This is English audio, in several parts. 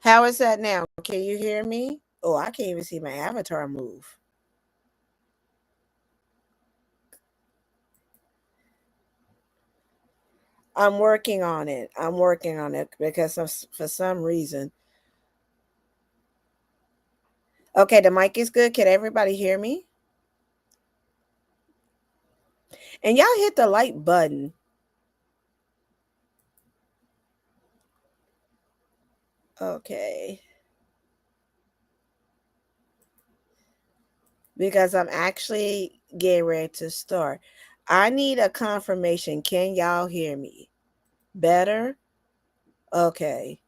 How is that now? Can you hear me? Oh, I can't even see my avatar move. I'm working on it. I'm working on it because for some reason. Okay, the mic is good. Can everybody hear me? And y'all hit the like button. Okay. Because I'm actually getting ready to start. I need a confirmation. Can y'all hear me? Better? Okay.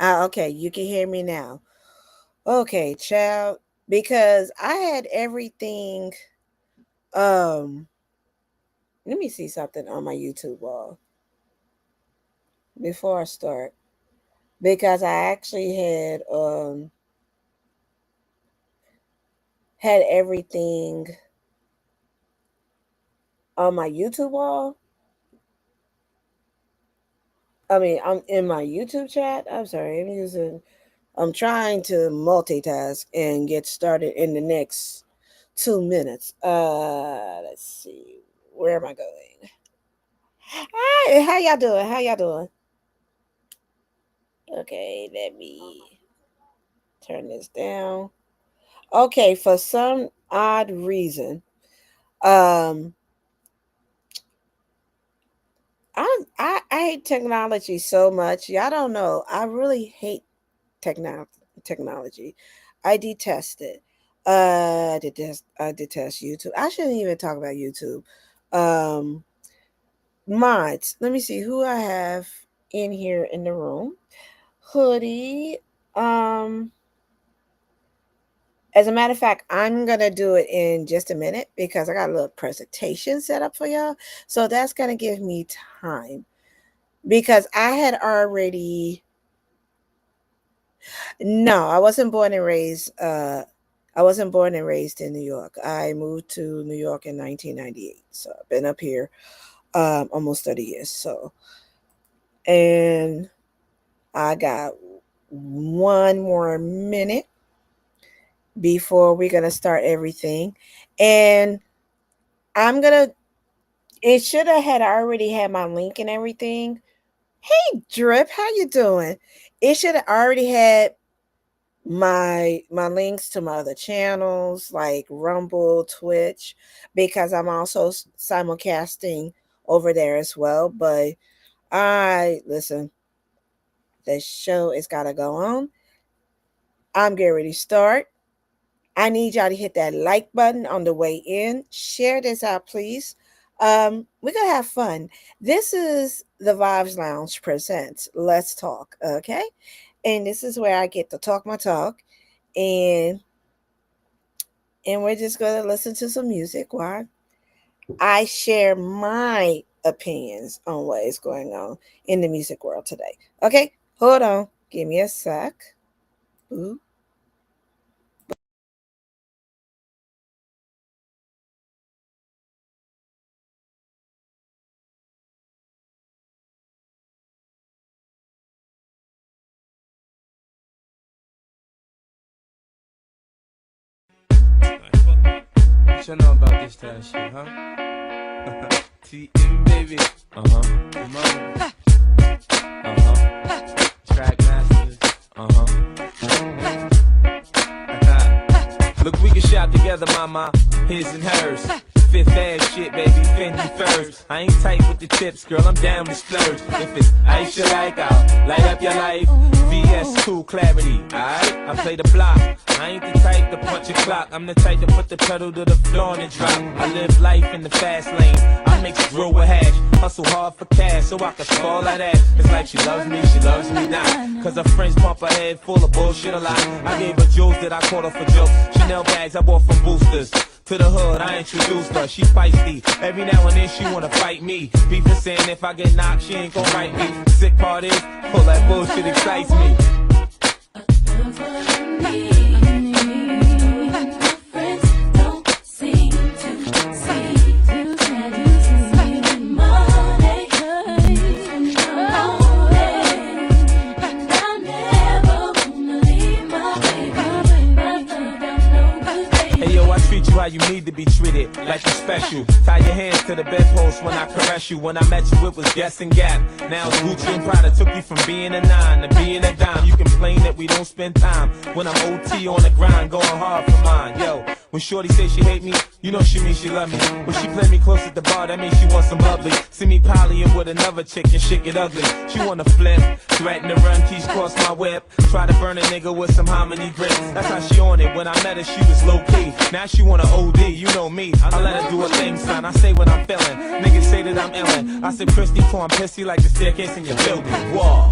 Okay, you can hear me now. Okay, child. Because I had everything. Um, Let me see something on my YouTube wall before I start. Because I actually had everything on my YouTube wall. I mean, I'm in my YouTube chat. I'm sorry, I'm trying to multitask and get started in the next 2 minutes. Let's see. Where am I going? Hi, how y'all doing? How y'all doing? Okay, let me turn this down. Okay, for some odd reason, um, I hate technology so much. Y'all don't know. I really hate technology. I detest it. I detest YouTube. I shouldn't even talk about YouTube. Um, Mods. Let me see who I have in here in the room. Hoodie. Um, as a matter of fact, I'm gonna do it in just a minute because I got a little presentation set up for y'all. So that's gonna give me time because I had already. No, I wasn't born and raised. I wasn't born and raised in New York. I moved to New York in 1998. So I've been up here almost 30 years. So, and I got one more minute before we're gonna start everything, and I'm gonna. It should have had already had my link and everything. Hey, Drip, how you doing? It should have already had my links to my other channels like Rumble, Twitch, because I'm also simulcasting over there as well. But I listen, the show is gotta go on. I'm getting ready to start. I need y'all to hit that like button on the way in. Share this out, please. We're gonna have fun. This is the Vibes Lounge presents Let's Talk, okay? And this is where I get to talk my talk, and we're just gonna listen to some music while I share my opinions on what is going on in the music world today. Okay, hold on, give me a sec. Ooh. What you know about this type of shit, huh? TM, baby. Uh-huh. Your mama. Uh-huh. Track masters. Uh-huh. Look, we can shop together, mama. His and hers. Fifth ass shit, baby, Fendi furs. I ain't tight with the tips, girl, I'm down to splurge. If it's ice you like, I'll light up your life. VS2 clarity, alright? I play the block. I ain't the type to punch a clock. I'm the type to put the pedal to the floor and drop. I live life in the fast lane. I mix grill with hash. Hustle hard for cash so I can fall like that. It's like she loves me not. Cause her friends pump her head full of bullshit a lot. I gave her jewels that I caught her for jokes. Chanel bags I bought from boosters. To the hood, I introduced her, she feisty. Every now and then she wanna fight me. People saying if I get knocked, she ain't gon' write me. Sick part is, all that bullshit excites me. how you need to be treated, like you're special. Tie your hands to the bedpost when I caress you. When I met you, it was Guess and Gap. Now it's Gucci and Prada. Took you from being a 9 to being a dime. You complain that we don't spend time when I'm OT on the grind, going hard for mine. Yo, when Shorty say she hate me, you know she means she love me. When she play me close at the bar, that means she wants some bubbly. See me polying with another chick and shit get ugly. She wanna flip, threaten to run keys cross my whip. Try to burn a nigga with some hominy grits. That's how she on it. When I met her, she was low key. Now she wanna OD, you know me. I let her do her thing, son. I say what I'm feeling. Niggas say that I'm illin'. I said Christy, for I'm pissy like the staircase in your building. Whoa.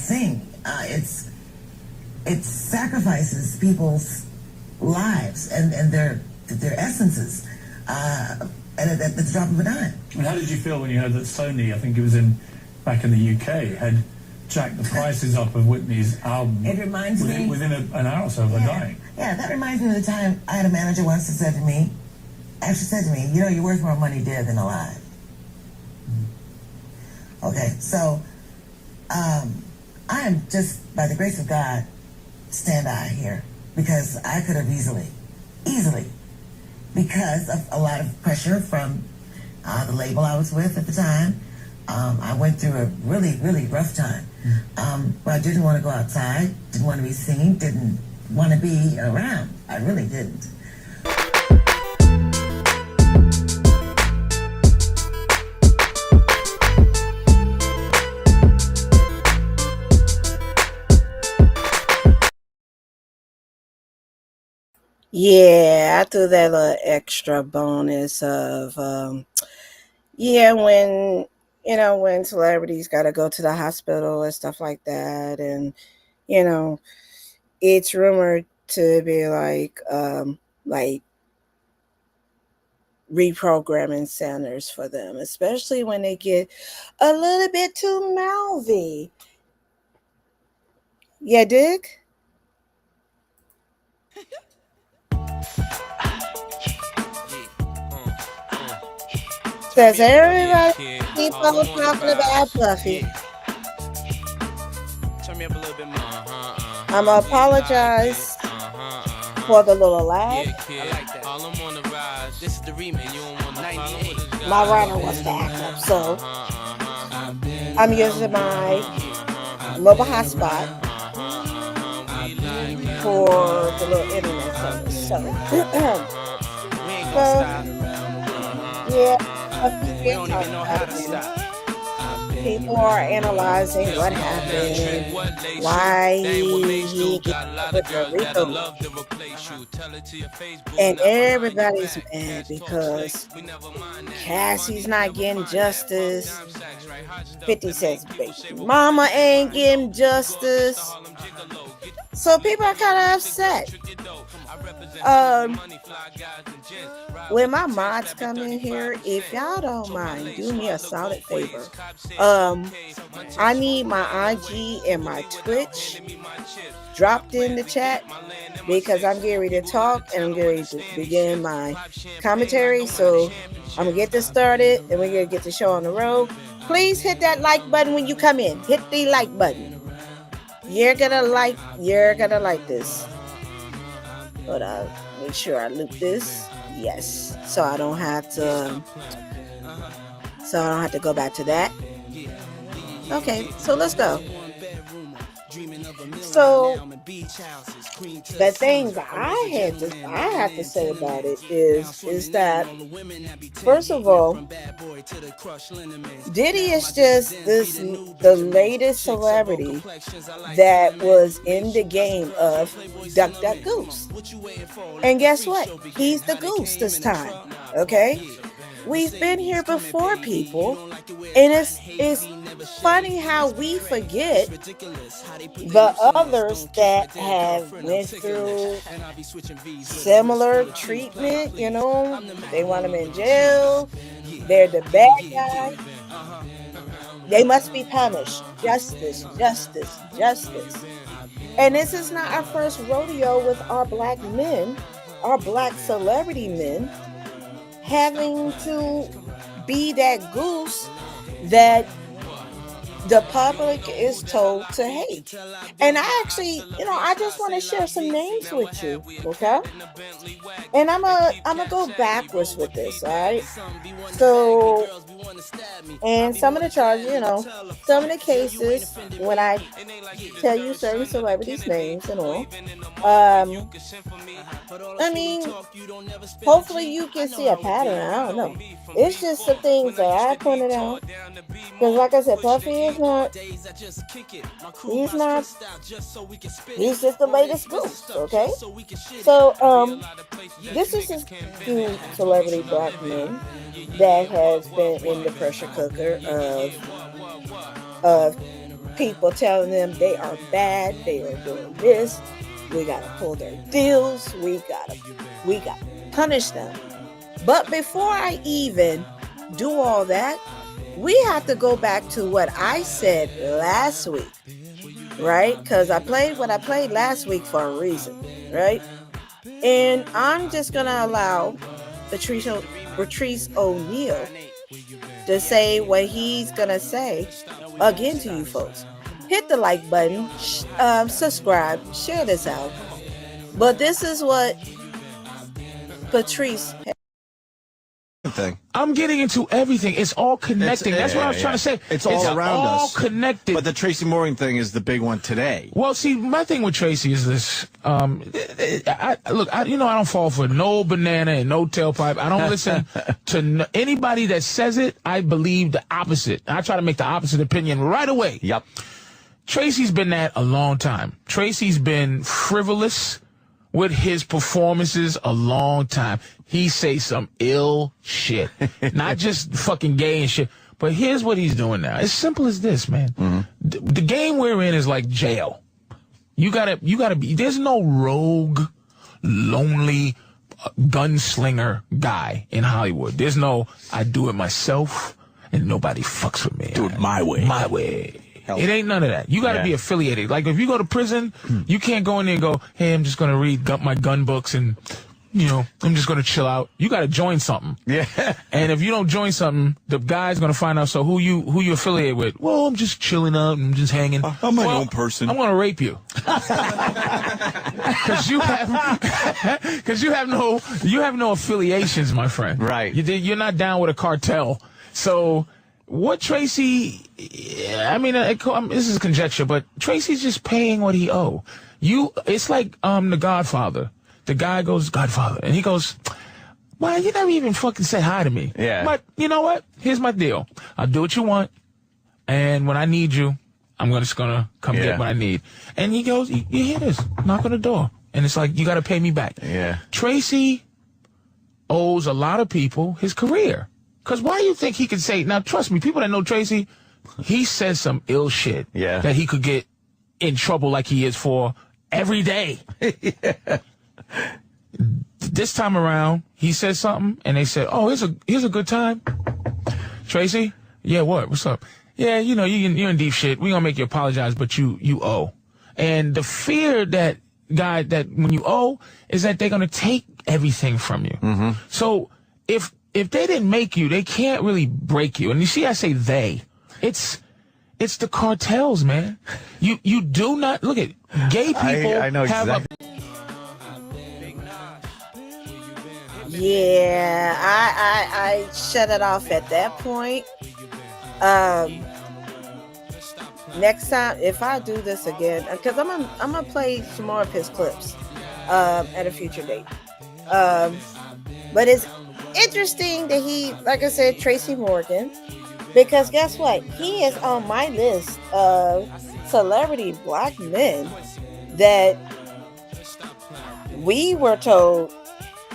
Thing. It sacrifices people's lives and their essences at the drop of a dime. And how did you feel when you heard that Sony, I think it was back in the UK, had jacked the prices up of Whitney's album? It reminds me within an hour or so of her dying. Yeah, that reminds me of the time I had a manager once that said to me, you know, you're worth more money dead than alive. Okay, so I am just, by the grace of God, stand I here, because I could have easily, because of a lot of pressure from the label I was with at the time. I went through a really, really rough time. But I didn't want to go outside, didn't want to be seen, didn't want to be around. I really didn't. Yeah, I threw that little extra bonus of when when celebrities got to go to the hospital and stuff like that, and it's rumored to be like reprogramming centers for them, especially when they get a little bit too mouthy. Yeah, dig? Says everybody keep on talking about Buffy. Turn me up a little bit more. I'm gonna apologize for the little laugh. I like that. All I'm on the rise. This is the remix. You don't want to follow. My runner was back up, so I'm using my mobile hotspot for the little internet service. So, yeah. We don't even know how to stop. People are analyzing what happened, why he got with the reboot. And everybody's mad because Cassie's not getting justice. 50 says baby mama ain't getting justice. So people are kind of upset. When my mods come in here, if y'all don't mind, do me a solid favor. I need my IG and my Twitch dropped in the chat because I'm getting ready to talk and I'm getting ready to begin my commentary. So I'm gonna get this started and we're gonna get the show on the road. Please hit that like button when you come in. Hit the like button. You're gonna like this. But make sure I loop this. Yes. So I don't have to go back to that. Okay, so let's go. So the thing that I have to say about it is that, first of all, Diddy is just the latest celebrity that was in the game of Duck Duck Goose. And guess what? He's the goose this time. Okay? We've been here before, people, and it's funny how we forget the others that have went through similar treatment. You know, they want them in jail. They're the bad guy. They must be punished. Justice, justice, justice. And this is not our first rodeo with our black men, our black celebrity men, having to be that goose that the public is told to hate. And I actually, I just want to share some names with you, okay? And I'm gonna go backwards with this, all right? So, and some of the charges, some of the cases, when I tell you certain celebrities' names and all, I mean, hopefully you can see a pattern. I don't know. It's just some things that I pointed out. Because like I said, Puffy is not, he's just the latest goose, okay? So, this is just two celebrity black men that has been in the pressure cooker of people telling them they are bad, they are doing this, we gotta pull their deals, we gotta punish them. But before I even do all that, we have to go back to what I said last week, right? Because I played what I played last week for a reason, right? And I'm just going to allow Patrice O'Neal to say what he's going to say again to you folks. Hit the like button, subscribe, share this out. But this is what Patrice thing. I'm getting into everything. It's all connecting. That's what I was trying to say. It's all around us. It's all connected. But the Tracy Morgan thing is the big one today. Well, see, my thing with Tracy is this. I don't fall for no banana and no tailpipe. I don't listen to anybody that says it. I believe the opposite. I try to make the opposite opinion right away. Yep. Tracy's been that a long time. Tracy's been frivolous with his performances a long time. He say some ill shit. Not just fucking gay and shit. But here's what he's doing now. It's simple as this, man. Mm-hmm. The game we're in is like jail. You gotta be, there's no rogue, lonely, gunslinger guy in Hollywood. There's no, I do it myself and nobody fucks with me. Do it my way. My way. It ain't none of that. You got to be affiliated. Like, if you go to prison, you can't go in there and go, hey, I'm just going to read my gun books and, I'm just going to chill out. You got to join something. Yeah. And if you don't join something, the guy's going to find out, so who you affiliate with? Well, I'm just chilling out. I'm just hanging. I'm my own person. I'm going to rape you. Because you have no affiliations, my friend. Right. You're not down with a cartel. So what Tracy, I mean, this is conjecture, but Tracy's just paying what he owe. It's like The Godfather. The guy goes, Godfather, and he goes, well, you never even fucking say hi to me. Yeah. But you know what? Here's my deal. I'll do what you want, and when I need you, I'm just gonna come get what I need. And he goes, you hear this? Knock on the door, and it's like, you got to pay me back. Yeah. Tracy owes a lot of people his career. Because why do you think he could say, now trust me, people that know Tracy, he says some ill shit that he could get in trouble like he is for every day. this time around he said something and they said, "Oh, here's a good time." Tracy, yeah, what's up? Yeah, you're in deep shit. We gonna make you apologize, but you owe. And the fear that when you owe is that they're gonna take everything from you. Mm-hmm. So if they didn't make you, they can't really break you. And you see, I say they. It's the cartels, man. You do not look at gay people. I know exactly. Yeah, I shut it off at that point. Next time, if I do this again, because I'm gonna play some more of his clips at a future date. But it's interesting that he, like I said, Tracy Morgan, because guess what? He is on my list of celebrity black men that we were told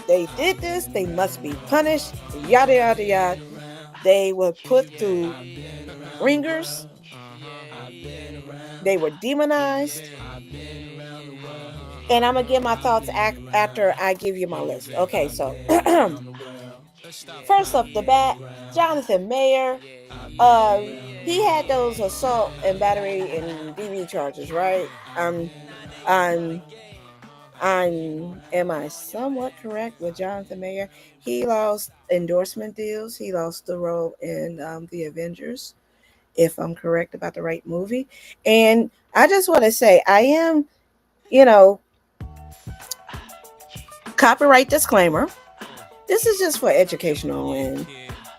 they did this, they must be punished, yada yada yada. They were put through ringers. They were demonized. And I'm going to give my thoughts after I give you my list. Okay, so first off the bat, Jonathan Mayer, he had those assault and battery and DV charges, right? Am I somewhat correct with Jonathan Mayer? He lost endorsement deals. He lost the role in the Avengers, if I'm correct about the right movie. And I just want to say, I am, copyright disclaimer. This is just for educational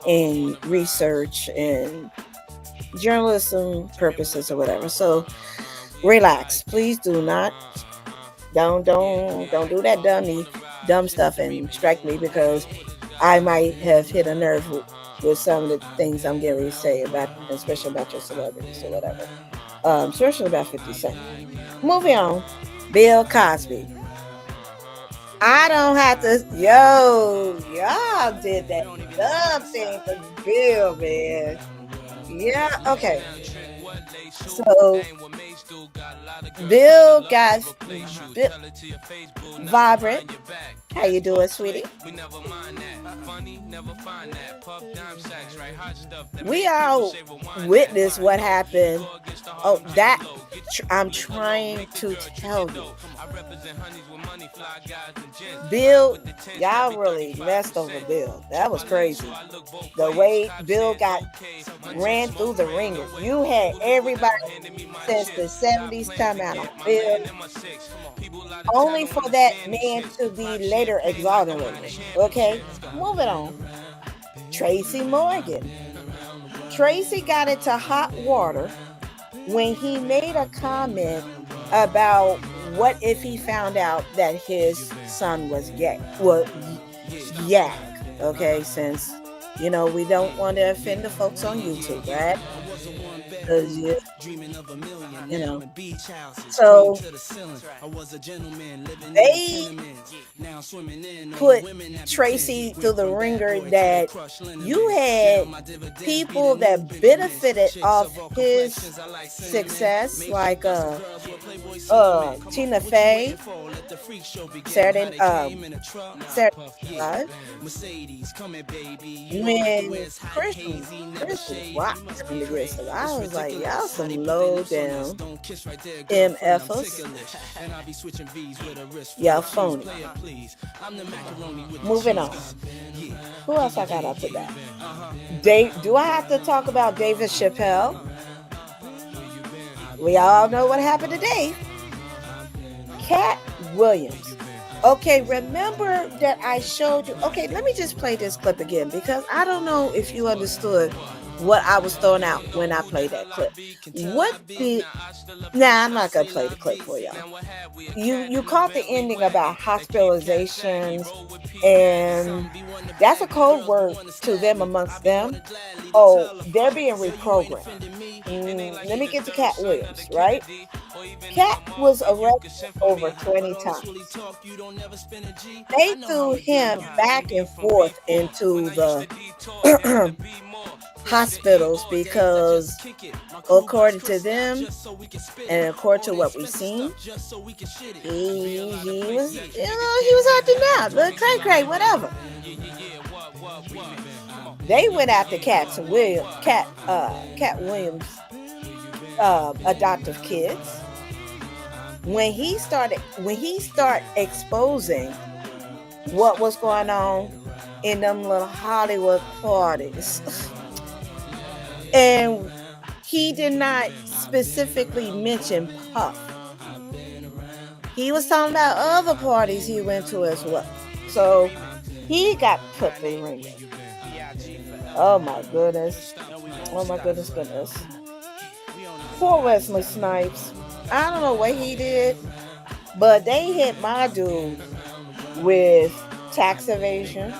and research and journalism purposes or whatever. So relax. Please do not. Don't do that dumb stuff and strike me, because I might have hit a nerve with some of the things I'm getting ready to say about, especially about your celebrities or whatever. Especially about 50 Cent. Moving on, Bill Cosby. I don't have to. Y'all did that dumb thing for Bill, man. Yeah, okay. So Bill got Vibrant. How you doing, sweetie? We all witnessed what happened. Oh, that I'm trying to tell you. Bill, y'all really messed over Bill. That was crazy. The way Bill ran through the ringer. You had everybody since the 70s come out on Bill, only for that man to be later exonerated. Okay, moving on. Tracy Morgan. Tracy got into hot water when he made a comment about what if he found out that his son was gay. Well, yak. Okay, since we don't want to offend the folks on YouTube, right? So they put Tracy through the ringer that you had people that benefited off his success, like Tina Fey, Saturday Live, when Christian watched the Gristle. I was like, y'all some low down MFers. Y'all phony. Moving on. Who else I got after that? Do I have to talk about David Chappelle? We all know what happened today. Cat Williams. Okay, remember that I showed you. Okay, let me just play this clip again, because I don't know if you understood what I was throwing out when I played that clip. I'm not gonna play the clip for y'all. You caught the ending about hospitalizations, and that's a code word to them amongst them. Oh, they're being reprogrammed. Let me get to Cat Williams, right? Cat was arrested over 20 times. They threw him back and forth into the hospitals because according to them and according to what we've seen, he was, he was acting out, look, cray, whatever. They went after Cat Williams, adoptive kids. When he started exposing what was going on in them little Hollywood parties, and he did not specifically mention Puff. He was talking about other parties he went to as well. So he got put through the ringer. Oh my goodness. Oh my goodness. Poor Wesley Snipes. I don't know what he did, but they hit my dude with tax evasion.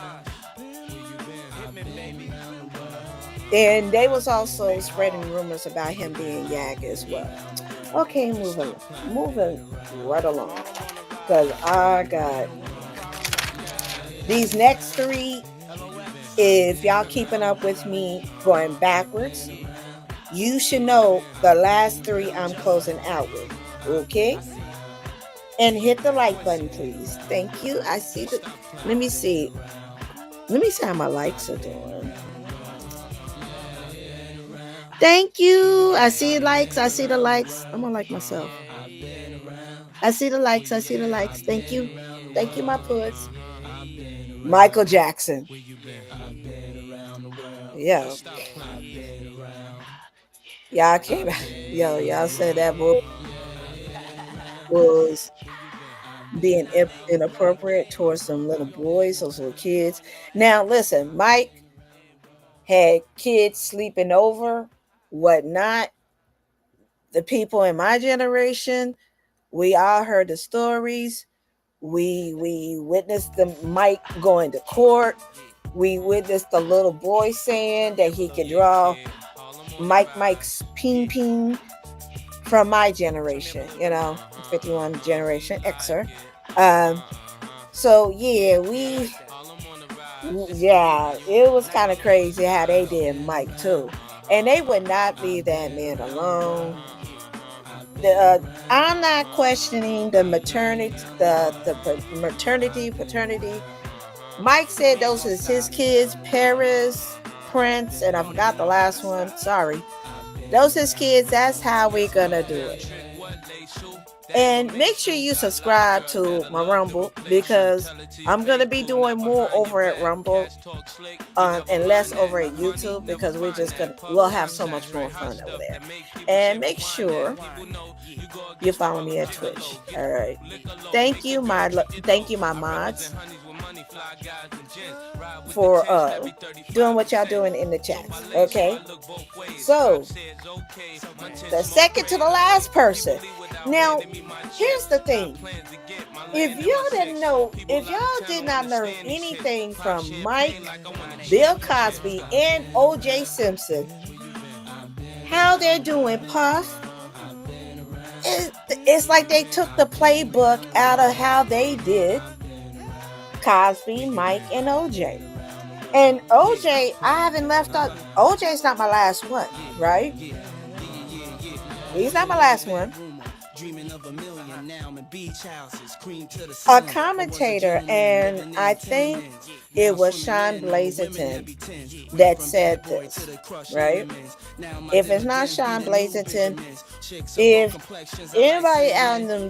And they was also spreading rumors about him being Yag as well. Okay, moving right along. Because I got these next three. If y'all keeping up with me going backwards, you should know the last three I'm closing out with. Okay? And hit the like button, please. Thank you. I see the. Let me see how my likes are doing. Thank you. I see likes. I see the likes. I'm gonna like myself. I see the likes. Thank you, my puds. Michael Jackson. Yeah. Y'all came out. Y'all said that boy was being inappropriate towards some little boys, those little kids. Now, listen, Mike had kids sleeping over, whatnot. The people in my generation, we all heard the stories. We witnessed the Mike going to court. We witnessed the little boy saying that he could draw Mike's ping from my generation, 51 generation Xer. So yeah, it was kind of crazy how they did Mike too, and they would not leave that man alone. I'm not questioning the paternity. Mike said those is his kids, Paris, Prince, and I forgot the last one. Sorry. Those his kids. That's how we're gonna do it. And make sure you subscribe to my Rumble, because I'm going to be doing more over at Rumble and less over at YouTube, because we'll have so much more fun over there. And make sure you follow me at Twitch. All right. Thank you, my mods, for doing what y'all doing in the chats. Okay. So the second to the last person. Now, here's the thing. If y'all did not learn anything from Mike, Bill Cosby, and O.J. Simpson, how they're doing Puff, it's like they took the playbook out of how they did Cosby, Mike, and O.J. And O.J., I haven't left out. O.J.'s not my last one, right? He's not my last one. A commentator, and I think it was Sean Blazington that said this, right? If it's not Sean Blazington, if anybody out in the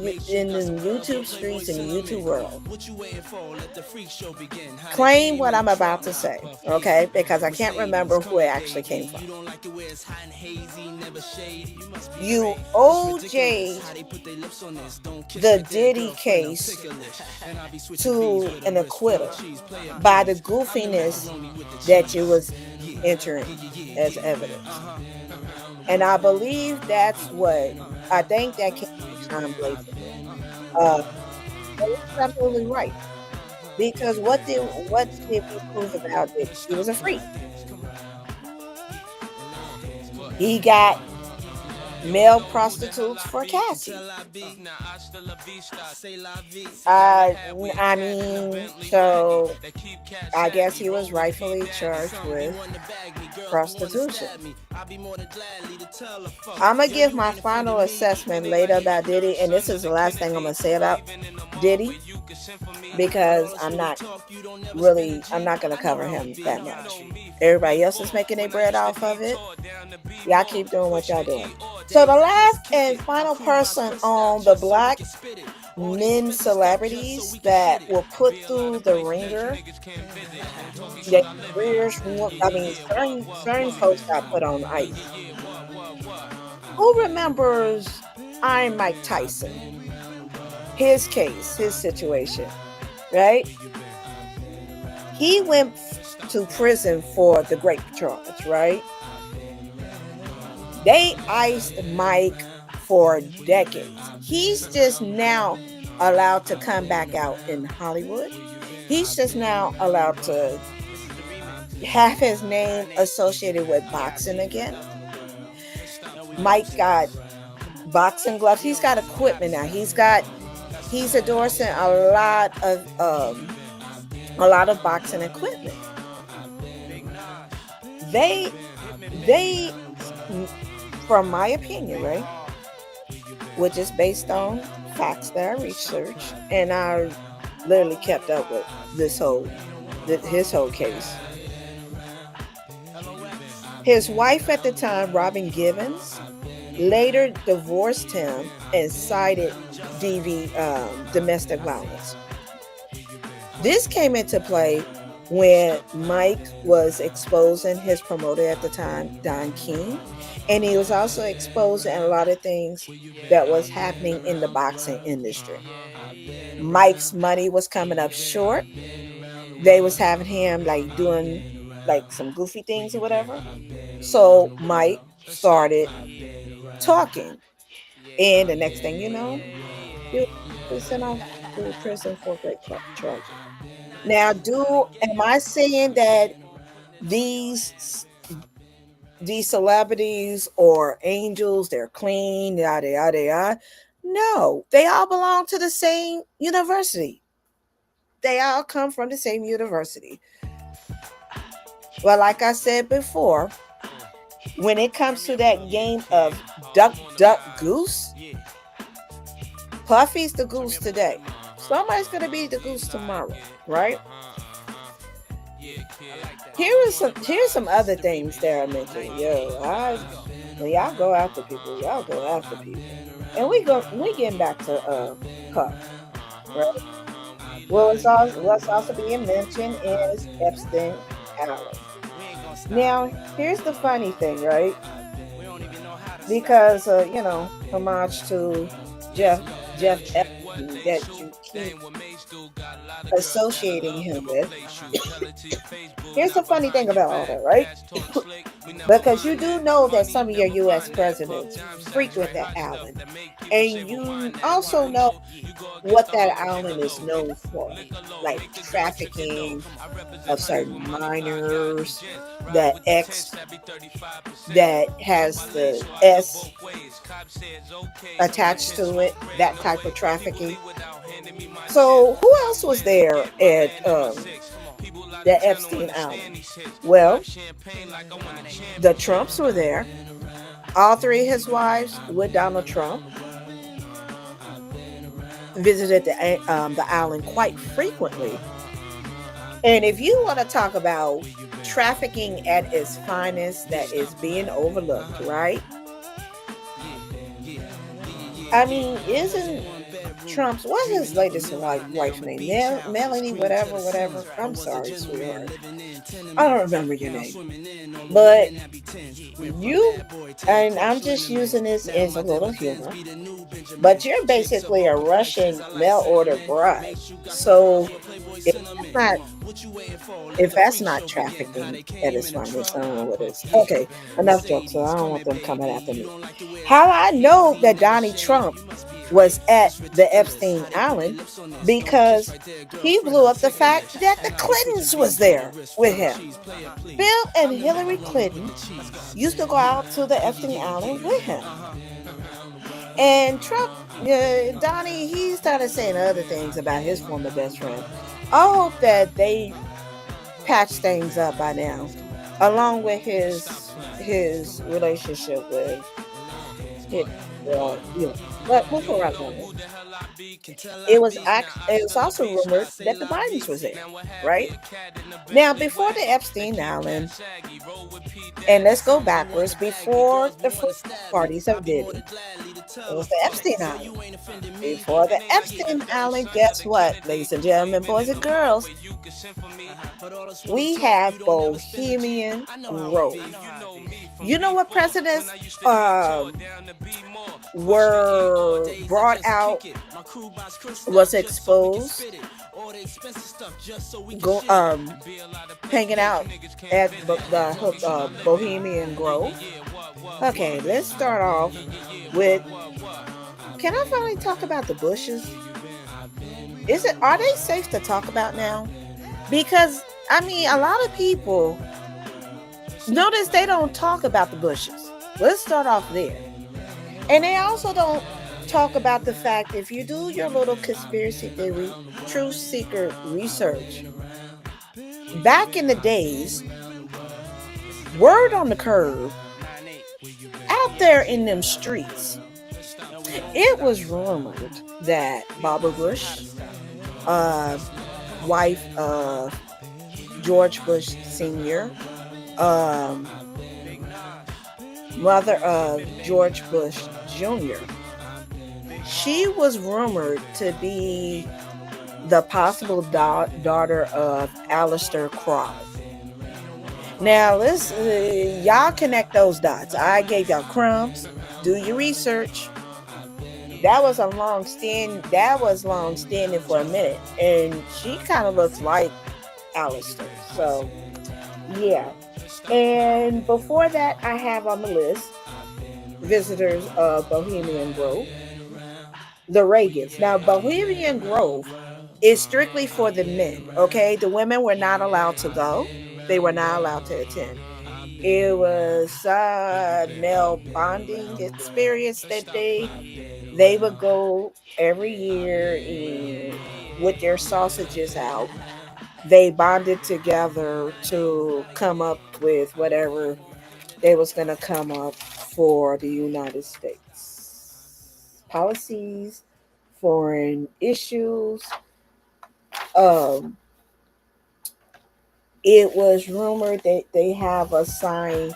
YouTube streets and the YouTube world claim what I'm about to say, okay? Because I can't remember who it actually came from. You OJ the Diddy case to an acquittal by the goofiness that you was entering as evidence. And I believe I think that came from Sean Blazington. That's absolutely right. Because what did we prove about it? He was a freak. He got male prostitutes for Cassie. I mean, so I guess he was rightfully charged with prostitution. I'm gonna give my final assessment later about Diddy, and this is the last thing I'm gonna say about Diddy because I'm not gonna cover him that much. Everybody else is making their bread off of it. Y'all keep doing what y'all doing. So the last and final person on the black men celebrities that were put through the ringer, their careers, I mean, certain folks got put on ice. Who remembers Iron Mike Tyson? His case, his situation, right? He went to prison for the grape charge, right? They iced Mike for decades. He's just now allowed to come back out in Hollywood. He's just now allowed to have his name associated with boxing again. Mike got boxing gloves. He's got equipment now. He's endorsing a lot of boxing equipment. They from my opinion, right, which is based on facts that I researched, and I literally kept up with his whole case. His wife at the time, Robin Givens, later divorced him and cited domestic violence. This came into play when Mike was exposing his promoter at the time, Don King, and he was also exposing a lot of things that was happening in the boxing industry. Mike's money was coming up short. They was having him like doing like some goofy things or whatever. So Mike started talking, and the next thing you know, he was sent off to prison for great charges. Now, am I saying that these celebrities or angels, they're clean, yada yada yada? No, they all belong to the same university. They all come from the same university. Well, like I said before, when it comes to that game of duck, duck, goose, Puffy's the goose today. Somebody's going to be the goose tomorrow, right? Here's some other things that I mentioned. When y'all go after people, y'all go after people. And we getting back to Puff, right? Well, what's also being mentioned is Epstein Island. Now, here's the funny thing, right? Because homage to Jeff Epstein that you keep associating him with. Here's the funny thing about all that, right? Because you do know that some of your U.S. presidents frequent that island. And you also know what that island is known for, like trafficking of certain minors, the X that has the S attached to it, that type of trafficking. So who else was there at the Epstein Island? Well, the Trumps were there. All three of his wives with Donald Trump visited the island quite frequently. And if you want to talk about trafficking at its finest that is being overlooked, right? I mean, isn't Trump's, what's his latest wife's name? Melanie, whatever. I'm sorry, sweetheart. I don't remember your name. But and I'm just using this as a little humor, but you're basically a Russian mail order bride. So if that's not trafficking at its finest, I don't know what it is. Okay, enough jokes, so I don't want them coming after me. How I know that Donald Trump was at the Epstein Island because he blew up the fact that the Clintons was there with him. Bill and Hillary Clinton used to go out to the Epstein Island with him. And Trump, Donnie, he started saying other things about his former best friend. I hope that they patch things up by now, along with his relationship with his, But before I go, it was also rumored that the Bidens was there, right? Now, before the Epstein Island, and let's go backwards, before the first parties of Diddy, it was the Epstein Island. Before the Epstein Island, guess what, ladies and gentlemen, boys and girls? We have Bohemian Grove. You know what presidents were brought out, was exposed, go hanging out at the Bohemian Grove? Okay, let's start off with. Can I finally talk about the Bushes? Are they safe to talk about now? Because I mean, a lot of people notice they don't talk about the Bushes. Let's start off there. And they also don't talk about the fact, if you do your little conspiracy theory, truth seeker research, back in the days, word on the curb, out there in them streets, it was rumored that Barbara Bush, wife of George Bush Sr., mother of George Bush Jr., she was rumored to be the possible daughter of Aleister Crowley. Now, let's y'all connect those dots. I gave y'all crumbs. Do your research. That was long standing for a minute, and she kind of looks like Aleister. So, yeah. And before that, I have on the list visitors of Bohemian Grove, the Reagans. Now, Bohemian Grove is strictly for the men, okay? The women were not allowed to go. They were not allowed to attend. It was a male bonding experience that they would go every year with their sausages out. They bonded together to come up with whatever they was going to come up for the United States policies, foreign issues. Um, it was rumored that they have a sign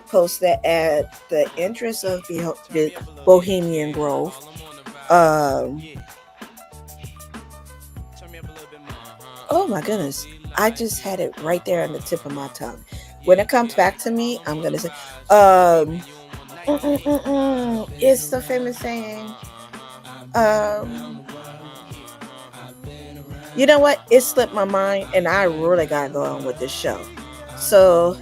posted at the entrance of the Bohemian Grove. Oh my goodness. I just had it right there on the tip of my tongue. When it comes back to me, I'm going to say, it's the famous saying, you know what? It slipped my mind, and I really got to go on with this show. So,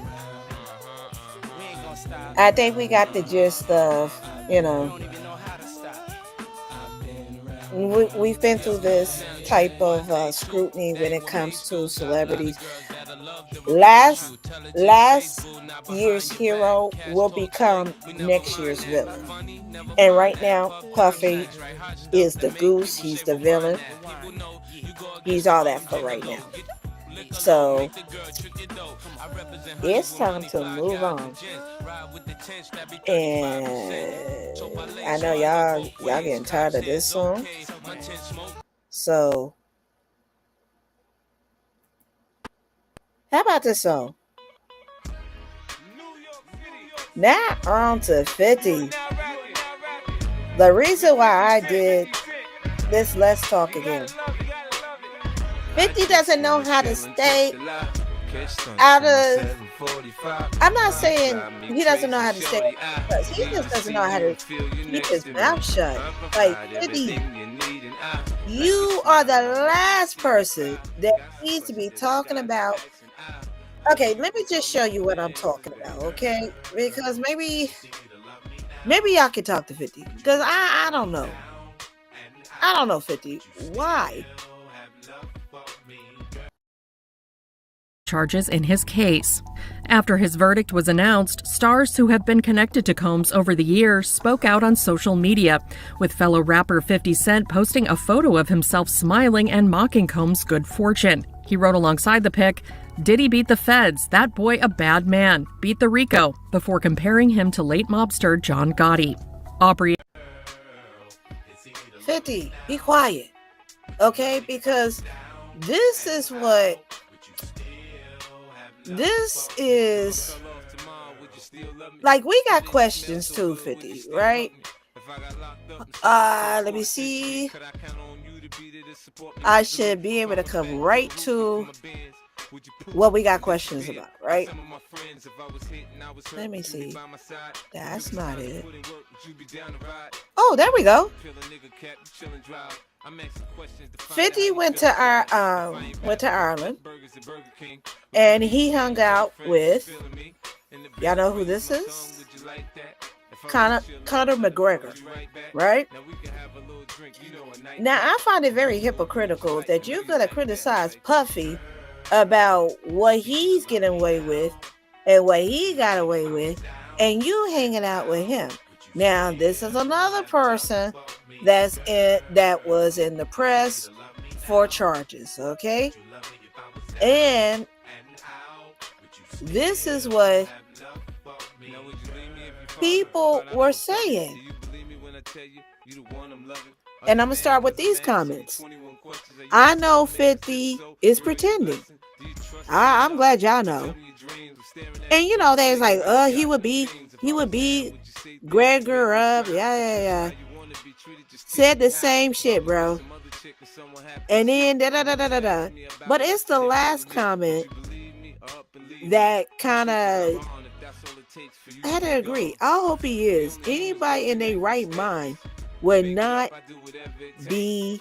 I think we got the gist of, we've been through this type of scrutiny when it comes to celebrities. Last year's hero will become next year's villain. And right now, Puffy is the goose. He's the villain. He's all that for right now. So it's time to move on. And I know y'all getting tired of this song. So how about this song? Now on to 50. The reason why I did this Let's Talk Again. 50 doesn't know how to stay out of. I'm not saying he doesn't know how to stay, because he just doesn't know how to keep his mouth shut. Like, 50, you are the last person that needs to be talking about. Okay, let me just show you what I'm talking about, okay? Because maybe y'all can talk to 50. Because I don't know. I don't know, 50. Why? charges in his case. After his verdict was announced, stars who have been connected to Combs over the years spoke out on social media, with fellow rapper 50 Cent posting a photo of himself smiling and mocking Combs' good fortune. He wrote alongside the pic, "Diddy beat the feds, that boy a bad man, beat the Rico," before comparing him to late mobster John Gotti. Aubrey. 50, be quiet, okay? Because this is like, we got questions too, 50, right? Let me see. I should be able to come right to what we got questions about, right? Let me see. That's not it. Oh, there we go. 50 went to Ireland, and he hung out with, y'all know who this is? Conor McGregor, right? Now, I find it very hypocritical that you're going to criticize Puffy about what he's getting away with and what he got away with, and you hanging out with him. Now, this is another person that was in the press for charges, okay? And this is what people were saying. And I'm going to start with these comments. I know 50 is pretending. I'm glad y'all know. And you know, there's like, he would be Gregor up. Yeah. Said the same shit, bro. And then da. But it's the last comment that kind of, I had to agree. I hope he is. Anybody in their right mind would not be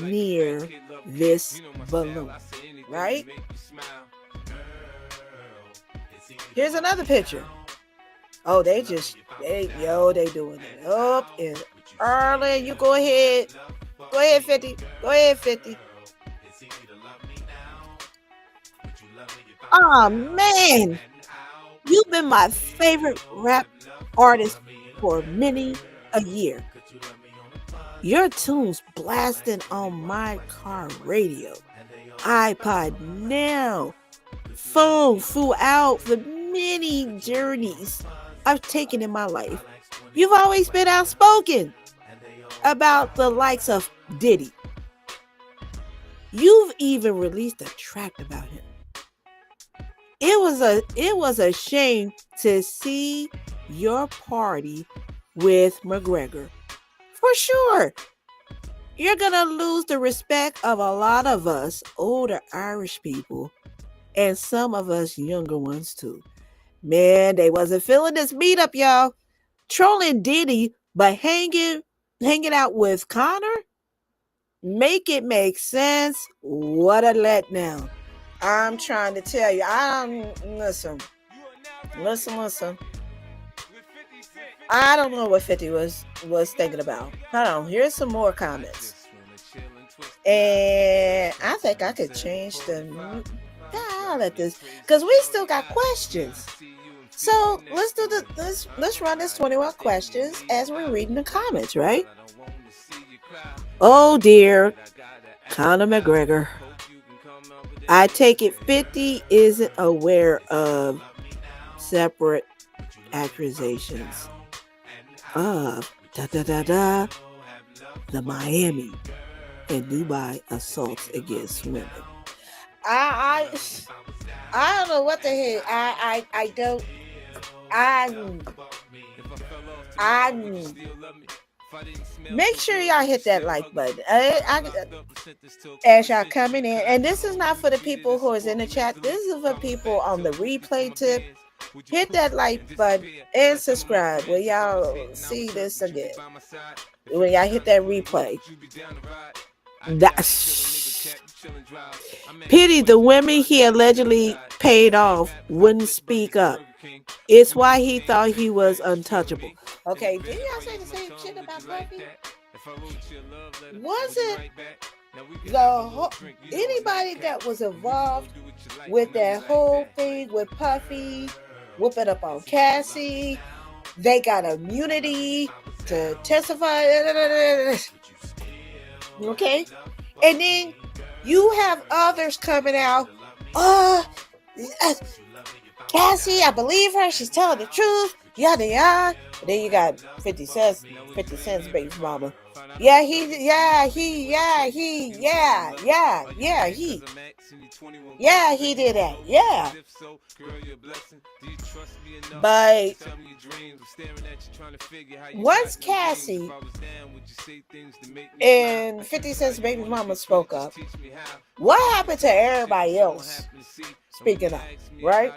near this balloon, right? Here's another picture. Oh, they doing it up in Ireland. You go ahead. Go ahead, 50. Go ahead, 50. Oh, man. You've been my favorite rap artist for many a year. Your tunes blasting on my car radio, iPod now, phone throughout the many journeys I've taken in my life. You've always been outspoken about the likes of Diddy. You've even released a track about him. It was a shame to see your party with McGregor. For sure. You're going to lose the respect of a lot of us older Irish people and some of us younger ones too. Man, they wasn't feeling this meetup, y'all. Trolling Diddy, but hanging out with Conor? Make it make sense. What a letdown. I'm trying to tell you. Listen. I don't know what 50 was thinking about. Hold on. Here's some more comments. And I think I could change the... I'll let this... Because we still got questions. So let's run this 21 questions as we're reading the comments, right? Oh dear. Conor McGregor. I take it 50 isn't aware of separate accusations of the Miami and Dubai assaults against women. I don't know what the heck. I don't. Make sure y'all hit that like button. As y'all coming in, and this is not for the people who is in the chat. This is for people on the replay tip. Hit that like button and subscribe when y'all see this again. When y'all hit that replay. Pity the women he allegedly paid off wouldn't speak up. It's why he thought he was untouchable. Okay, did y'all say the same shit about Puffy? Was it anybody that was involved with that whole thing with Puffy, whooping up on Cassie. They got immunity to testify. Okay? And then you have others coming out. Uh, Cassie, I believe her. She's telling the truth. Yada yada. And then you got 50 Cent's baby mama. Yeah, he did that. Yeah. But once Cassie and 50 Cent's baby mama spoke up, what happened to everybody else speaking up, right?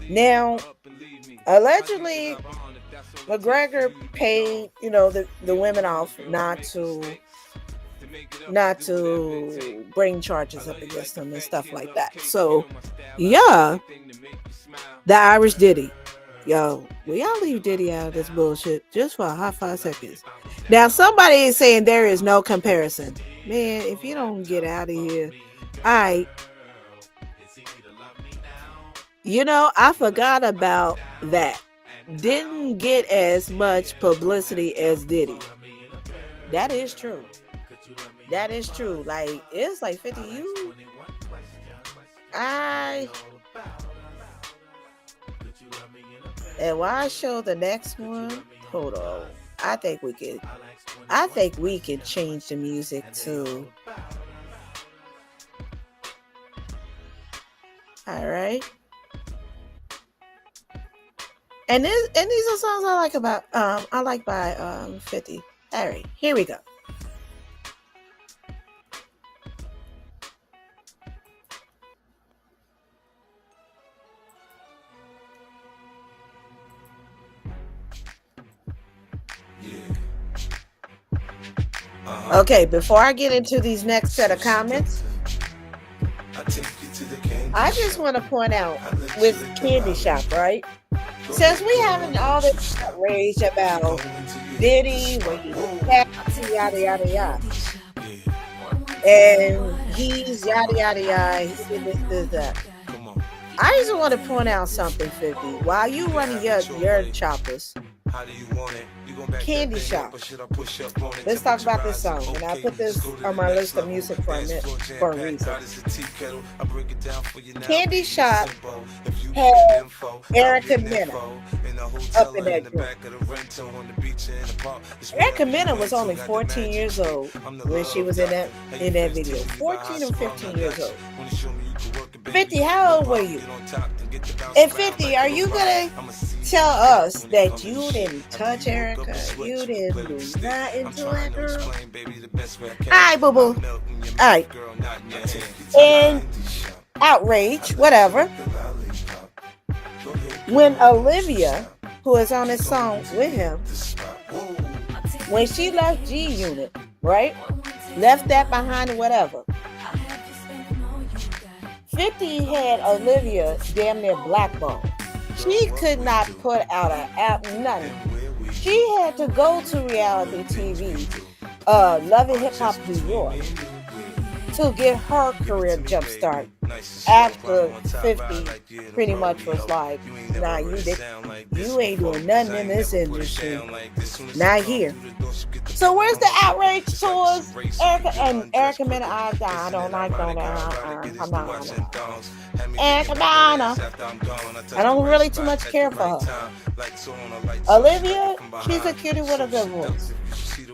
Now, allegedly, McGregor paid, the women off not to bring charges up against them and stuff like that. So, yeah, the Irish Diddy. Yo, will y'all leave Diddy out of this bullshit just for a hot 5 seconds? Now, somebody is saying there is no comparison. Man, if you don't get out of here, I forgot about that. Didn't get as much publicity as Diddy. That is true. Like, it's like 50 you. And while I show the next one, hold on. I think we can change the music to. All right. And these are songs I like by 50. All right, here we go. Okay, before I get into these next set of comments, I just want to point out with Candy Shop, right? Since we having all this outrage about Diddy, when he yada yada yada, and he's yada yada yada, he did this, that. I just want to point out something, 50. While you running your choppers, Candy Shop. Let's talk about this song. And I put this on my list of music for a reason. Candy Shop had Erica Mena up in that group. Erica Mena was only 14 years old when she was in that video. 14 or 15 years old. 50, how old were you? And 50, are you gonna tell us that you didn't touch Erica? You didn't do nothing to that girl? Alright, boo boo. Alright. And outrage, whatever. When Olivia, who is on this song with him, when she left G Unit, right? Left that behind or whatever. 50 had Olivia damn near blackballed. She could not put out an app, nothing. She had to go to reality TV, Love and Hip Hop New York, to get her career jump start. After 50 pretty much was like, nah, you ain't doing nothing in this industry. Not here. So where's the outrage towards Erica and Erica Mena? I don't like that. I'm not on it. Erica Mena, I don't really too much care for her. Olivia, she's a cutie with a good voice.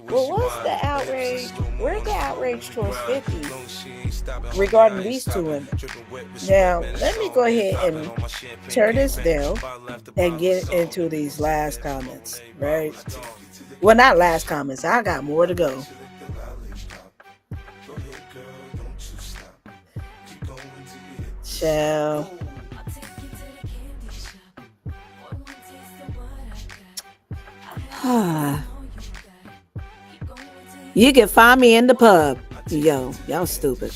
Well, what's the outrage? Where's the outrage towards 50 regarding these two women? Now, let me go ahead and turn this down and get into these last comments, right? Well, not last comments. I got more to go. Shall. You can find me in the pub. Yo, y'all stupid.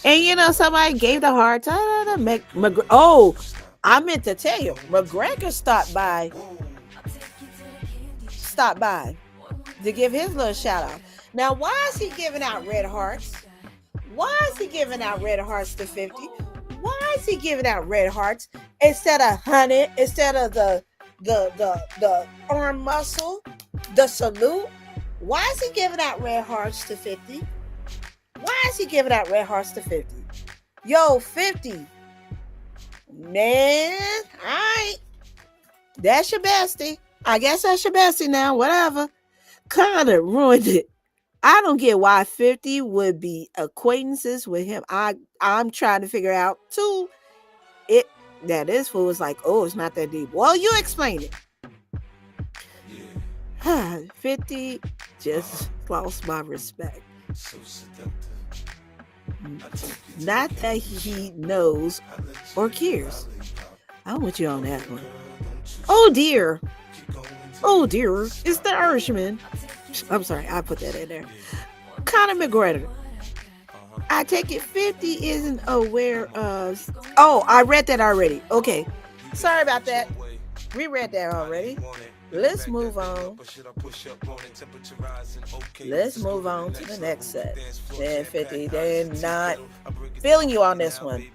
And somebody gave the hard time. Oh, I meant to tell you, McGregor stopped by to give his little shout out. Now, why is he giving out red hearts? Why is he giving out red hearts to 50? Why is he giving out red hearts instead of 100, instead of the arm muscle, the salute? Why is he giving out red hearts to 50? Why is he giving out red hearts to 50? Yo, 50. Man, all right. That's your bestie. I guess that's your bestie now, whatever. Kinda ruined it. I don't get why 50 would be acquaintances with him. I'm trying to figure out too. That this fool was like, oh, it's not that deep. Well, you explain it. 50 just lost my respect. Not that he knows or cares. I'm with you on that one. Oh dear. Oh dear. It's the Irishman. I'm sorry, I put that in there. Conor McGregor. I take it 50 isn't aware of. Oh, I read that already. Okay. Sorry about that. We read that already. Let's move on. Let's move on to the next set. Man, 50, they're not feeling you on this one.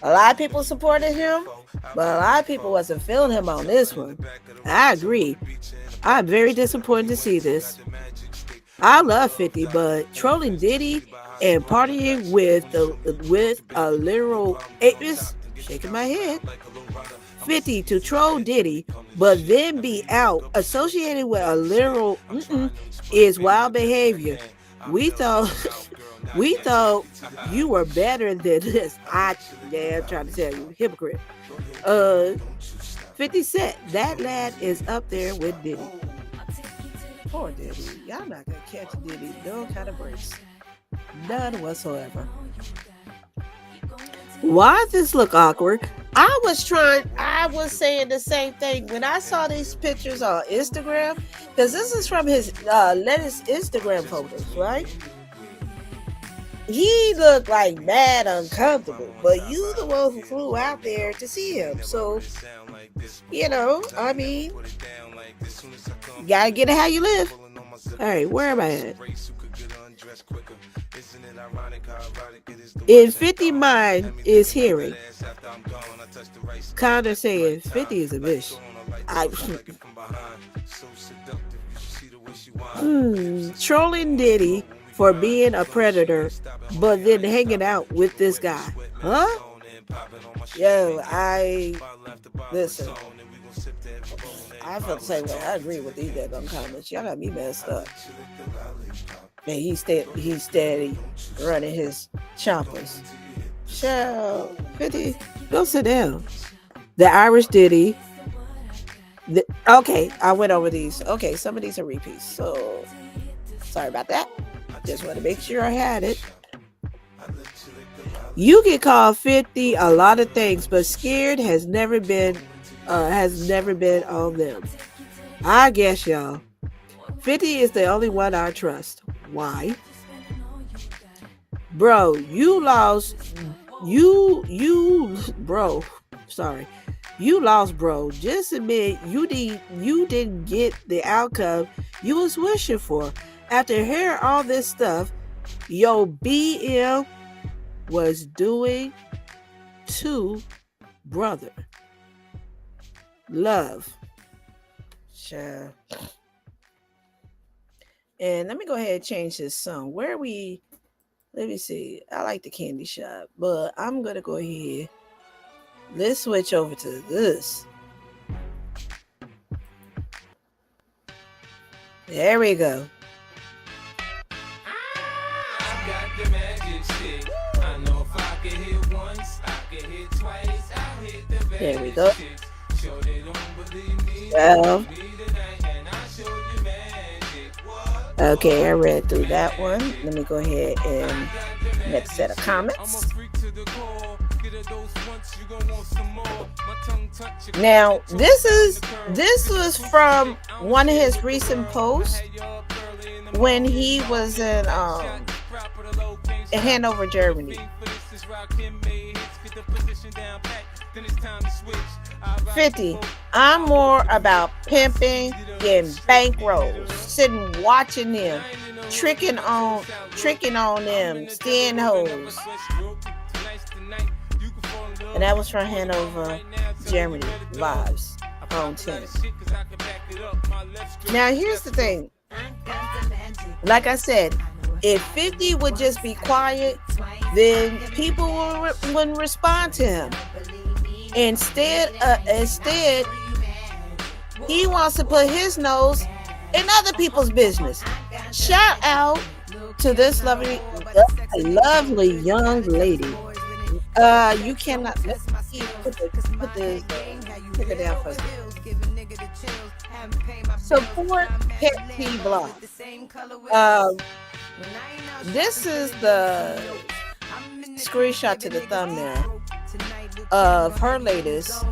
A lot of people supported him, but a lot of people wasn't feeling him on this one. I agree. I'm very disappointed to see this. I love 50, but trolling Diddy and partying with a literal apist, shaking my head. 50 to troll Diddy, but then be out associated with a literal is wild behavior. We thought you were better than this. I'm trying to tell you, hypocrite. 50 Cent, that lad is up there with Diddy. Poor Diddy. Y'all not gonna catch Diddy no kind of breaks. None whatsoever. Why does this look awkward? I was saying the same thing when I saw these pictures on Instagram, because this is from his latest Instagram photos, right? He looked like mad uncomfortable, but you the one who flew out there to see him. So, I mean, you gotta get it how you live. All right, where am I at? In 50 mind is hearing. Conor saying 50 is a bitch. Trolling Diddy for being a predator, but then hanging out with this guy. Huh? Yo, listen. I felt the same way. I agree with these daggone comments. Y'all got me messed up. Man, he's steady running his choppers. Child, 50, go sit down. The Irish Diddy. Okay, I went over these. Okay, some of these are repeats. So, sorry about that. Just want to make sure I had it. You get called 50 a lot of things, but scared has never been on them. I guess, y'all. 50 is the only one I trust. Why? Bro, you lost. Bro. Sorry. You lost, bro. Just admit you didn't get the outcome you was wishing for. After hearing all this stuff, your BM was doing to brother. Love. Sure. And let me go ahead and change this song. Let me see. I like the candy shop, but I'm going to go ahead. Let's switch over to this. There we go. I got the magic stick. I know if I can hit once, I can hit twice. I'll hit the magic. There we go. Sure they don't believe me. Well, okay, I read through that one. Let me go ahead and next set of comments. Now, this was from one of his recent posts when he was in Hanover, Germany. 50. I'm more about pimping than bankrolls. Sitting watching them. tricking on them, staying hoes. And that was from Hanover, Germany, Vybez, on 10. Now, here's the thing. Like I said, if 50 would just be quiet, then people wouldn't respond to him. Instead, he wants to put his nose in other people's business. Shout out to this lovely young lady. You cannot put it down for support Pet P Block. This is the screenshot to the thumbnail of her latest.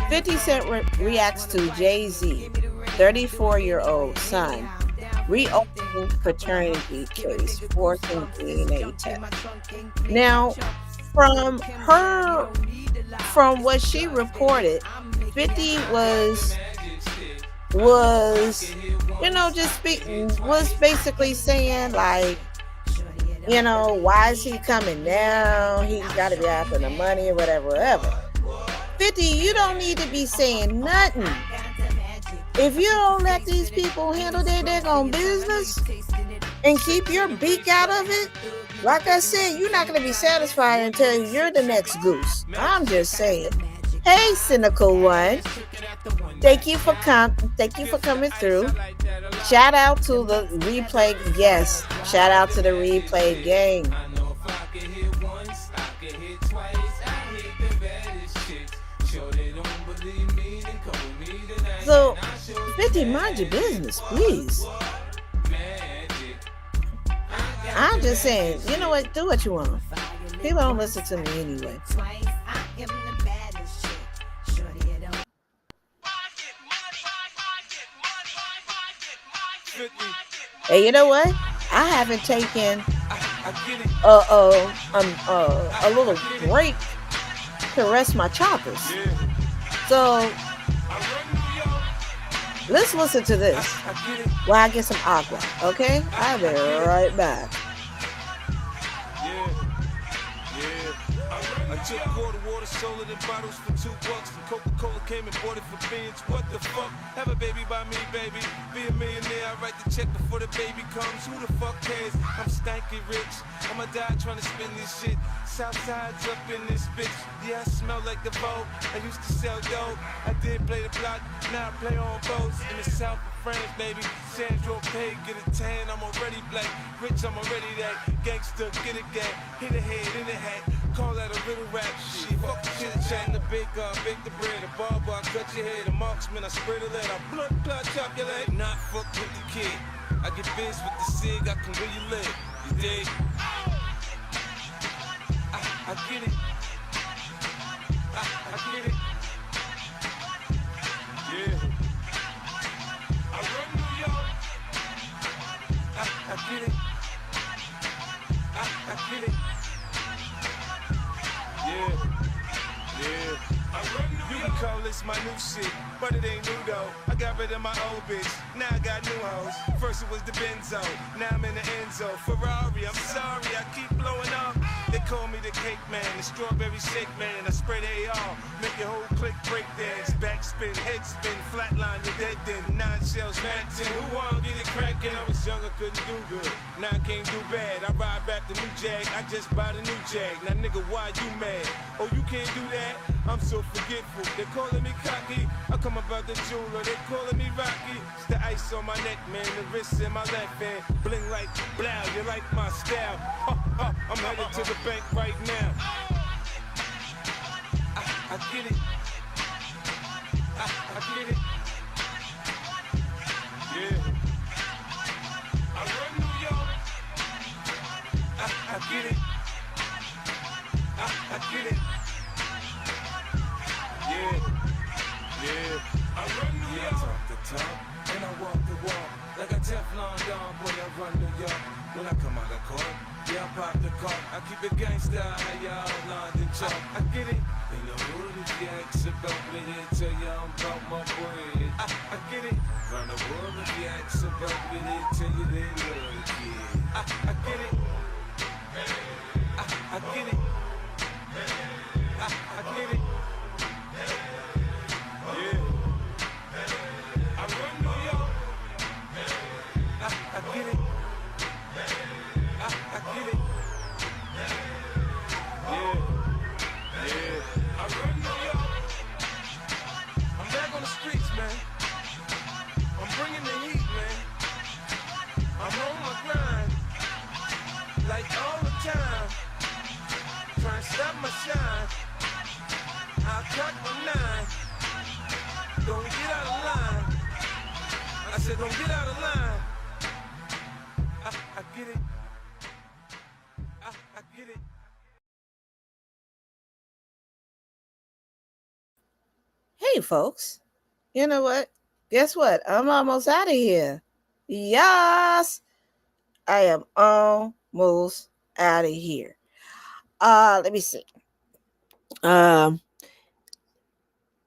50 Cent reacts to Jay-Z, 34-year-old son, reopening paternity case, forcing DNA test. Now, from what she reported, 50 was was basically saying like, why is he coming now? He's got to be after the money or whatever. 50, you don't need to be saying nothing. If you don't let these people handle their daggone business and keep your beak out of it, like I said, you're not going to be satisfied until you're the next goose. I'm just saying. Hey, cynical one. Thank you for coming through. Shout out to the replay. Yes, shout out to the replay gang. So, 50, mind your business, please. I'm just saying, you know what? Do what you want. People don't listen to me anyway. Hey, you know what? I haven't taken a little break to rest my choppers. So let's listen to this while I get some aqua, okay? I'll be right back. I took quarter water, sold it in bottles for $2. And Coca-Cola came and bought it for beans. What the fuck? Have a baby by me, baby. Be a millionaire, I write the check before the baby comes. Who the fuck cares? I'm stanky rich. I'ma die trying to spend this shit. Southside's up in this bitch. Yeah, I smell like the Vogue. I used to sell dope. I did play the block. Now I play on boats in the south of France, baby. Sandro Pay, get a tan. I'm already black. Rich, I'm already that. Gangster, get a gang. Hit a head in the hat. Call that a little rap shit. Fuck the chit chat, the bake the bread, a barber, I cut your head, a marksman, I spread a lead, I blunt, chop your leg. Not fuck with the kid. I get biz with the cig, I can where you live. You dig? I get it. I get it. Yeah. I run New York. I get it. I get it. Yeah. You can call this my new shit, but it ain't new though. I got rid of my old bitch, now I got new hoes. First it was the Benzo, now I'm in the Enzo. Ferrari, I'm sorry, I keep blowing up. They call me the cake man, the strawberry shake man. I spray the AR, make your whole click break dance. Backspin, head spin, flatline, you're dead then. 9 shells, 19. Who wanna get it crackin'? I was young, I couldn't do good. Now I can't do bad. I ride back the new Jag, I just bought a new Jag. Now nigga, why you mad? Oh, you can't do that? I'm so forgetful. They calling me cocky. I come about the jeweler. They calling me Rocky. It's the ice on my neck, man. The wrist in my left hand. Bling like blow. You like my style? I'm headed to the bank right now. I get it. I get it. Yeah. I run New York. I get it. I get it. Yeah. I run New York. I talk the talk and I walk the walk. Like a Teflon Don, boy, I run New York. When I come out of court, yeah, I pop the caught. I keep it gangsta, how y'all London talk. I get it. In the hood, if you ask about me, they tell you I'm about my bread. I get it. Round the world, if you ask about me, they tell you they love the kid. I get it. I get it. I get it. Yeah. I run New York. I get it. I get it. Yeah. Yeah. I run New York. I'm back on the streets, man. I'm bringing the heat, man. I'm on my grind. Like all the time. Trying to stop my shine. I'll cut my nine. Don't get out of line. I said don't get out of line. I get it. I get it. Hey, folks. You know what? Guess what? I'm almost out of here. Yes, I am almost out of here. Let me see. Um,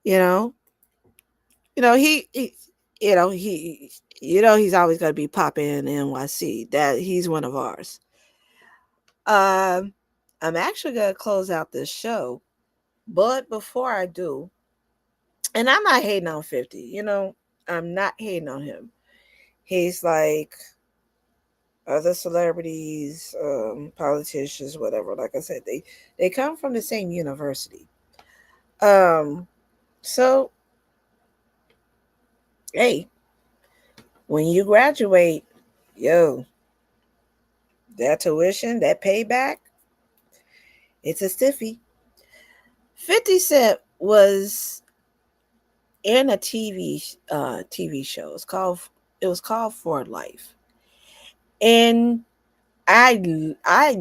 you know, he he's always going to be popping in NYC. That he's one of ours. I'm actually going to close out this show, but before I do, and I'm not hating on 50. I'm not hating on him. He's like other celebrities, politicians, whatever. Like I said, they come from the same university. So hey, when you graduate, yo, that tuition, that payback, it's a stiffy. 50 Cent was in a TV show. It was called For Life. And I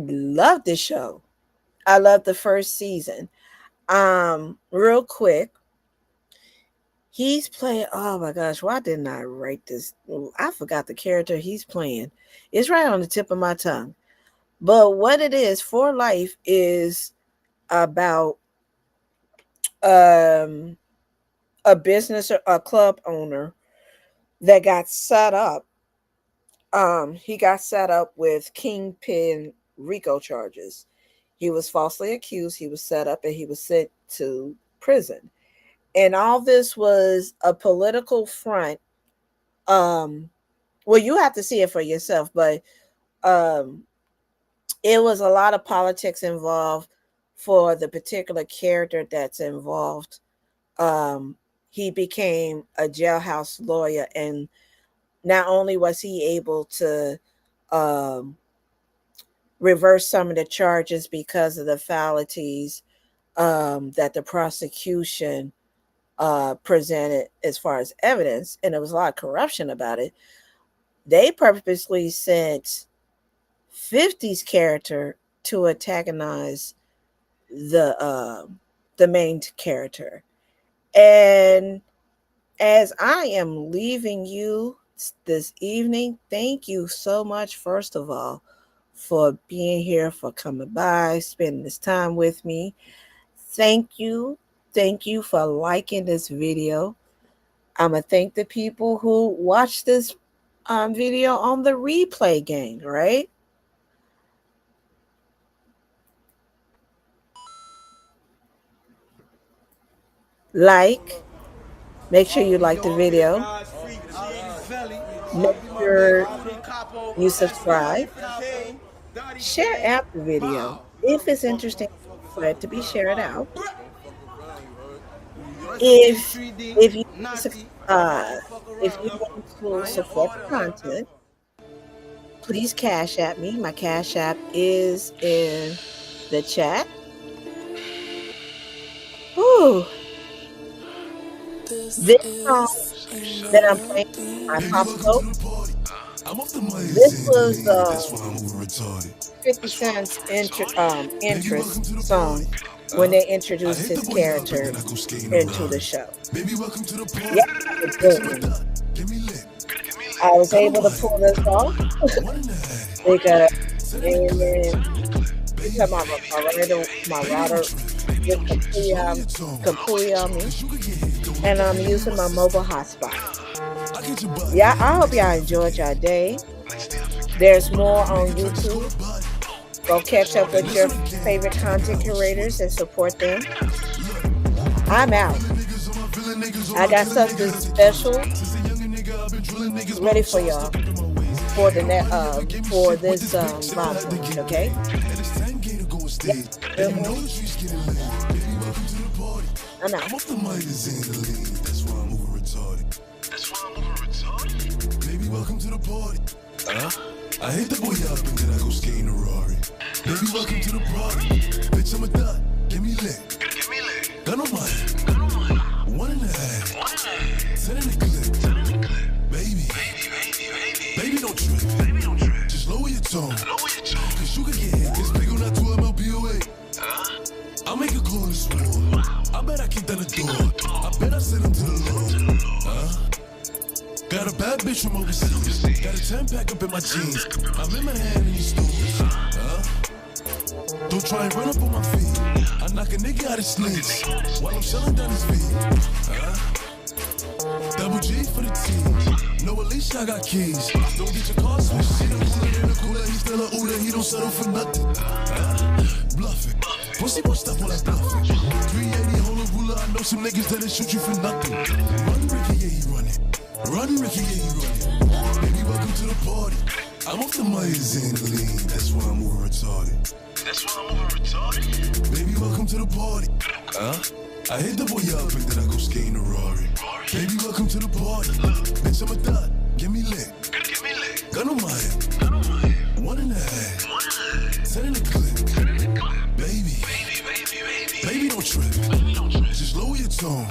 love the show. I love the first season. Real quick, he's playing. Oh my gosh, why didn't I write this? I forgot the character he's playing. It's right on the tip of my tongue. But what it is, For Life is about a business or a club owner that got set up. He got set up with kingpin RICO charges. He was falsely accused, he was set up, and he was sent to prison. And all this was a political front. Well, you have to see it for yourself, but it was a lot of politics involved for the particular character that's involved. He became a jailhouse lawyer, and not only was he able to reverse some of the charges because of the fallacies that the prosecution presented as far as evidence, and there was a lot of corruption about it. They purposely sent 50's character to antagonize the main character. And as I am leaving you this evening, thank you so much, first of all, for being here, for coming by, spending this time with me. Thank you. Thank you for liking this video. I'm going to thank the people who watched this video on the replay gang, right? Make sure you like the video. Make sure you subscribe. Share out the video. If it's interesting for it to be shared out. If you want to support the content, please cash at me. My cash app is in the chat. Ooh. This song that I'm playing, my pop scope, this was 50 Cent's interest song when they introduced his character into the show. Yeah, it's good one. I was able to pull this off because You got my router completely on me, and I'm using my mobile hotspot. Yeah, I hope y'all enjoyed your day. There's more on YouTube. Go catch up with your favorite content curators and support them. I'm out. I got something special ready for y'all for the for this live, okay? I'm out. Baby, welcome to the party. I hit the boy up and then I go skate in a Rari. Baby, welcome to the party. Bitch, I'm a thot. Give me lit. Gun on my head. 1.5. 10 in the clip. Baby, don't trip. Just lower your tone. Cause you can get hit. This big on that 2 MLPOA. I'll make a call in this war. I bet I kick down the door. I bet I send him to the Lord. Got a bad bitch from overseas. Got a 10-pack up in my jeans. I'm in my hand in these stores. Don't try and run up on my feet. I knock a nigga out his sleeves while I'm shelling down his feet. Double G for the team. No, at least I got keys. Don't get your car switched. See the cooler in the cooler. He's still a Uda. He don't settle for nothing. Bluffing. Pussy won't stop while I bluffing. 380 hold a ruler. I know some niggas that'll shoot you for nothing. Run, Ricky, yeah, he running. Run, Ricky, yeah, you running. Baby, welcome to the party. I'm off the Myers and the lean. That's why I'm over retarded. Baby, welcome to the party. I hit the boy up and then I go skate in a Rari. Baby, welcome to the party. Bitch, I'm a thot. Get me lit. Gun on my head. 1.5. 10 in the clip. Baby, don't trip. Just lower your tone.